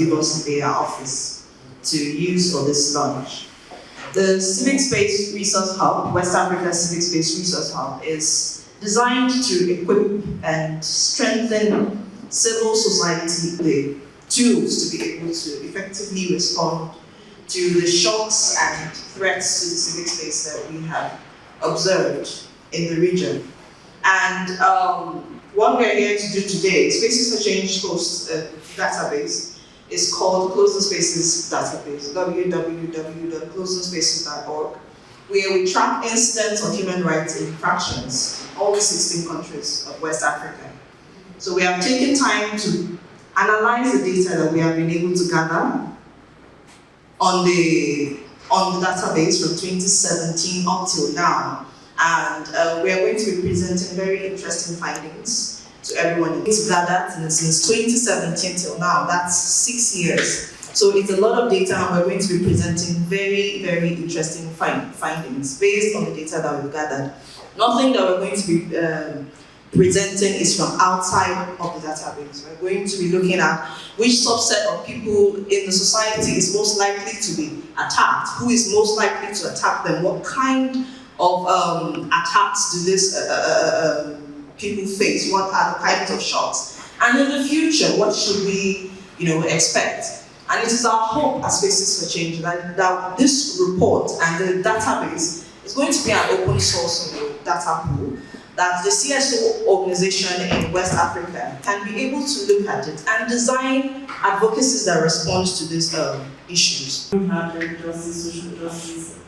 gave us their office to use for this launch. The Civic Space Resource Hub, West Africa Civic Space Resource Hub, is designed to equip and strengthen civil society with the tools to be able to effectively respond to the shocks and threats to the civic space that we have observed in the region. And what we're here to do today, Spaces for Change hosts a database. It's called Closing Spaces Database, www.closingspaces.org, where we track incidents of human rights infractions in all the 16 countries of West Africa. So we have taken time to analyze the data that we have been able to gather on the database from 2017 up till now. And we are going to be presenting very interesting findings to everyone. It's gathered since 2017 till now, that's 6 years. So it's a lot of data, and we're going to be presenting very, very interesting findings based on the data that we've gathered. Nothing that we're going to be presenting is from outside of the database. We're going to be looking at which subset of people in the society is most likely to be attacked, who is most likely to attack them, what kind of attacks do these people face, what are the kinds of shocks, and in the future, what should we expect. And it is our hope as Spaces for Change that this report and the database is going to be an open source data pool, that the CSO organization in West Africa can be able to look at it and design advocacies that respond to these issues. Gender justice, social justice,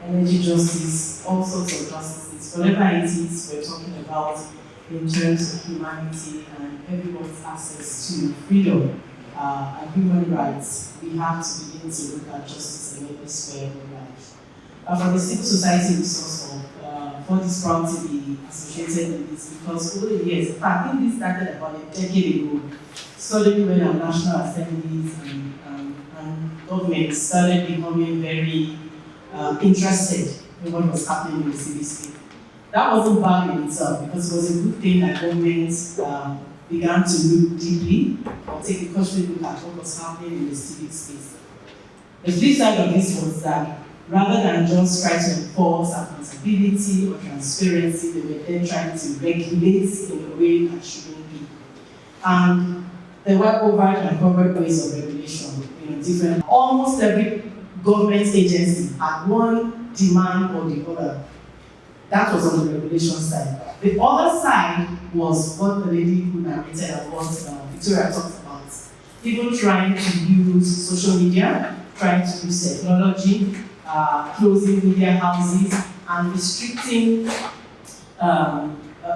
energy justice, all sorts of justices. Whatever it is we're talking about in terms of humanity and everyone's access to freedom and human rights, we have to begin to look at justice in every sphere of life. For the civil society resource hub, for this proud to be associated with this, because over the years, in fact, I think this started about a decade ago, suddenly when our national assemblies and governments started becoming very interested in what was happening in the civic space. That wasn't bad in itself, because it was a good thing that governments began to look deeply or take a cautionary look at what was happening in the civic space. The flip side of this was that rather than just try to enforce accountability or transparency, they were then trying to regulate in a way that shouldn't be. And there were overt and covert ways of regulation, different. Almost every government agency had one demand or the other. That was on the regulation side. The other side was what the lady who narrated and what Victoria talked about. Even trying to use social media, trying to use technology, closing media houses, and restricting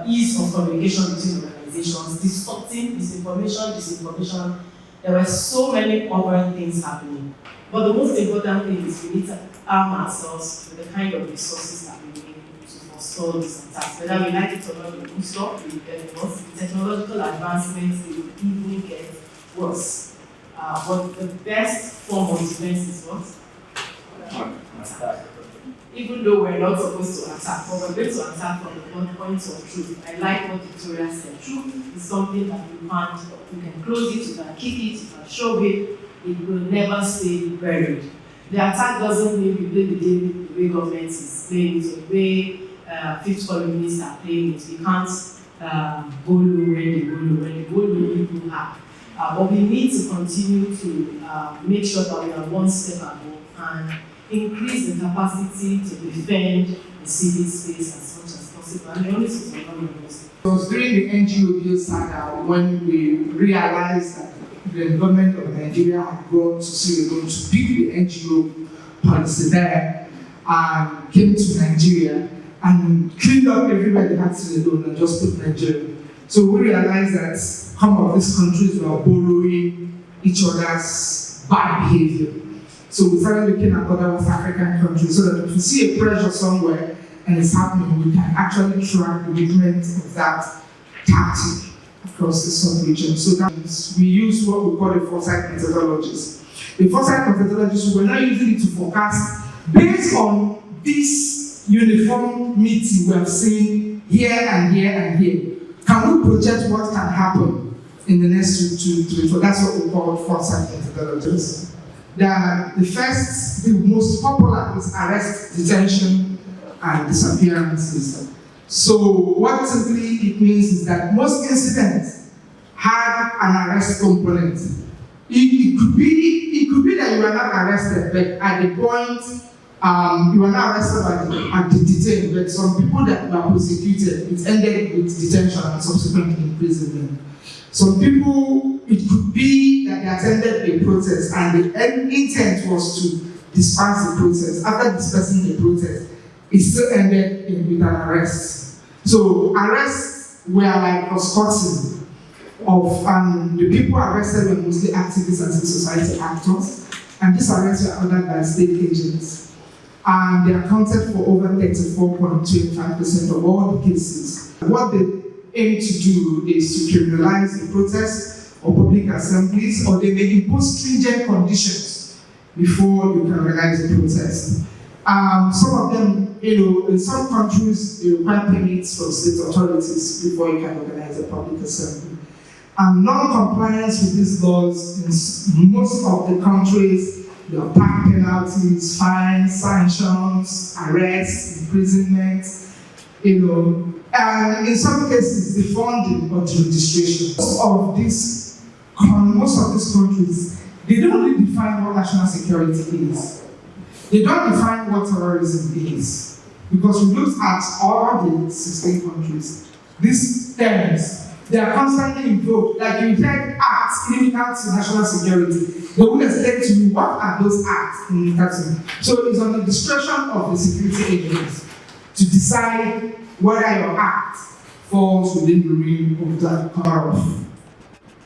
ease of communication between organizations, distorting disinformation. There were so many other things happening. But the most important thing is we need to arm ourselves with the kind of resources that we need to forestall these attacks. Whether we like it or not, we will stop, we will get worse. Technological advancements, they will even get worse. But the best form of defense is what? Even though we're not supposed to attack, but we're going to attack from the point of truth. I like what Victoria said. Truth is something that you can close it, you can keep it, you can show it will never stay buried. The attack doesn't mean we play the game the way government is playing it, or the way fifth columnists are playing it. We can't go low when they go low, people have. But we need to continue to make sure that we are one step above and increase the capacity to defend the civic space as much as possible. And the only thing is it was during the NGO bill saga when we realized that the government of Nigeria had gone to see we're going to pick the NGO policy there and came to Nigeria and cleaned up everywhere they had to do and just put Nigeria. So we realized that some of these countries were borrowing each other's bad behavior. So we started looking at other West African countries so that if we see a pressure somewhere and it's happening, we can actually track the movement of that tactic across the sub-region. So that we use what we call the foresight methodologies. The foresight methodologies, we're not using it to forecast based on this uniformity we have seen here and here and here. Can we project what can happen in the next 2 to 4. That's what we call foresight methodologies. The most popular is arrest, detention, and disappearances. So what simply it means is that most incidents had an arrest component. It could be that you were not arrested, but at the point you were not arrested at the detained, but some people that were prosecuted, it ended with detention and subsequent imprisonment. Some people, it could be that they attended a protest and the end intent was to disperse the protest. After dispersing the protest, it still ended with an arrest. So arrests were like cross-cutting of, the people arrested were mostly activists and civil society actors, and these arrests were ordered by state agents. And they accounted for over 34.25% of all the cases. What they aim to do is to criminalize the protests or public assemblies, or they may impose stringent conditions before you can organize a protest. Some of them, in some countries, they require permits from state authorities before you can organize a public assembly. Non-compliance with these laws in most of the countries, there are park penalties, fines, sanctions, arrests, imprisonment, and in some cases, the funding or the registration. Most of these countries, they don't really define what national security is. They don't define what terrorism is. Because we looked at all the 16 countries, these terms, they are constantly invoked. Like you said, acts inimical to national security. They will explain to you what are those acts inimical to. So it's on the discretion of the security agents to decide whether your act falls within the realm of that power of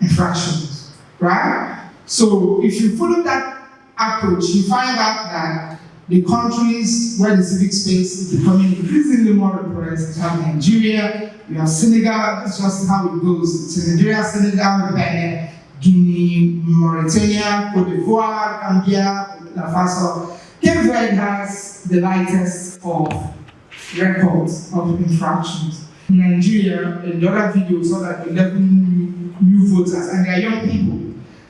infractions, right? So if you follow that approach, you find out that the countries where the civic space is becoming increasingly more repressed, you have Nigeria, you have Senegal, that's just how it goes. It's Nigeria, Senegal, Benin, Guinea, Mauritania, Cote d'Ivoire, Gambia, Burkina Faso. Cape Verde has the lightest of records of infractions. In Nigeria, in the other video, saw that 11 new voters, and they are young people.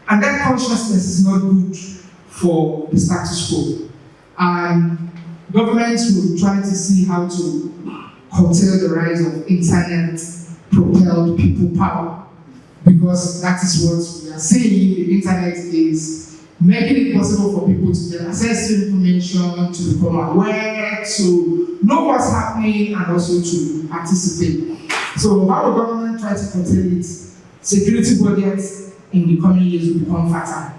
And that consciousness is not good for the status quo. And governments will try to see how to curtail the rise of internet-propelled people power. Because that is what we are seeing. The internet is making it possible for people to get access to information, to become aware, to know what's happening, and also to participate. So how will government try to curtail it? Security budgets in the coming years will become fatter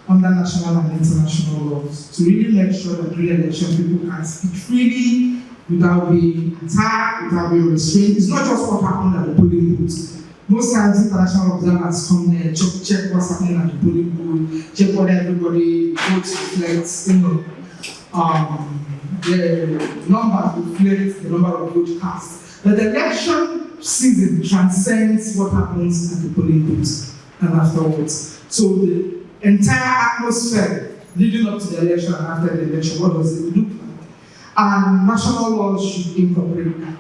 under national and international laws to really make sure that pre-election people can speak freely without being attacked, without being restrained. It's not just what happened at the polling booth. Most times international observers come there, check what's happening at the polling booth, check whether everybody votes reflects, the numbers reflect the number of votes cast. But the election season transcends what happens at the polling booth and afterwards. So the entire atmosphere leading up to the election and after the election, what does it look like? And national laws should incorporate that.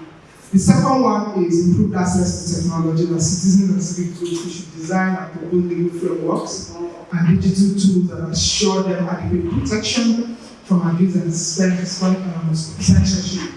The second one is improved access to technology that citizens and civic groups should design and propose legal frameworks and digital tools that assure them adequate protection from abuse and censorship